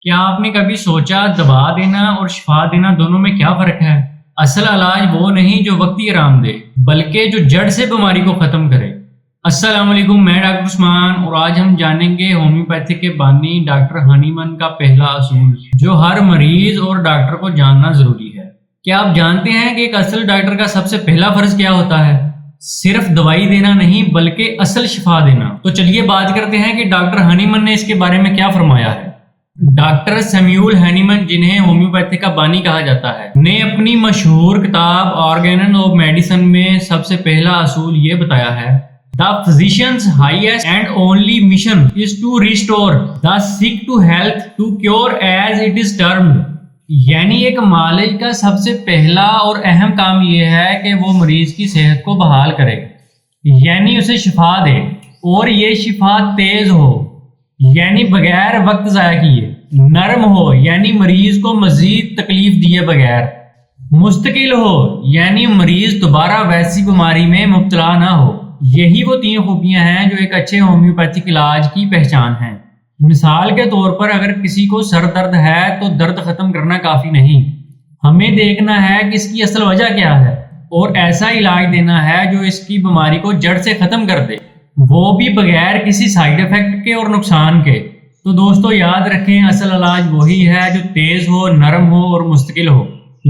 کیا آپ نے کبھی سوچا دوا دینا اور شفا دینا دونوں میں کیا فرق ہے؟ اصل علاج وہ نہیں جو وقتی آرام دے بلکہ جو جڑ سے بیماری کو ختم کرے۔ السلام علیکم، میں ڈاکٹر عثمان اور آج ہم جانیں گے ہومیوپیتھی کے بانی ڈاکٹر ہنیمن کا پہلا اصول جو ہر مریض اور ڈاکٹر کو جاننا ضروری ہے۔ کیا آپ جانتے ہیں کہ ایک اصل ڈاکٹر کا سب سے پہلا فرض کیا ہوتا ہے؟ صرف دوائی دینا نہیں بلکہ اصل شفا دینا۔ تو چلیے بات کرتے ہیں کہ ڈاکٹر ہنیمن نے اس کے بارے میں کیا فرمایا ہے۔ ڈاکٹر سیمیول ہنیمن، جنہیں ہومیوپیتھی کا بانی کہا جاتا ہے، نے اپنی مشہور کتاب آرگینن آف میڈیسن میں سب سے پہلا اصول یہ بتایا ہے: The physician's highest and only mission is to restore the sick to health, to cure as it is termed۔ یعنی ایک معالج کا سب سے پہلا اور اہم کام یہ ہے کہ وہ مریض کی صحت کو بحال کرے، یعنی اسے شفا دے، اور یہ شفا تیز ہو یعنی بغیر وقت ضائع کیے، نرم ہو یعنی مریض کو مزید تکلیف دیے بغیر، مستقل ہو یعنی مریض دوبارہ ویسی بیماری میں مبتلا نہ ہو۔ یہی وہ 3 خوبیاں ہیں جو ایک اچھے ہومیوپیتھک علاج کی پہچان ہیں۔ مثال کے طور پر اگر کسی کو سر درد ہے تو درد ختم کرنا کافی نہیں، ہمیں دیکھنا ہے کہ اس کی اصل وجہ کیا ہے اور ایسا علاج دینا ہے جو اس کی بیماری کو جڑ سے ختم کر دے، وہ بھی بغیر کسی سائیڈ ایفیکٹ کے اور نقصان کے۔ تو دوستو یاد رکھیں، اصل علاج وہی ہے جو تیز ہو، نرم ہو اور مستقل ہو۔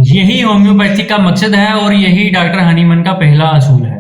یہی ہومیوپیتھی کا مقصد ہے اور یہی ڈاکٹر ہنیمن کا پہلا اصول ہے۔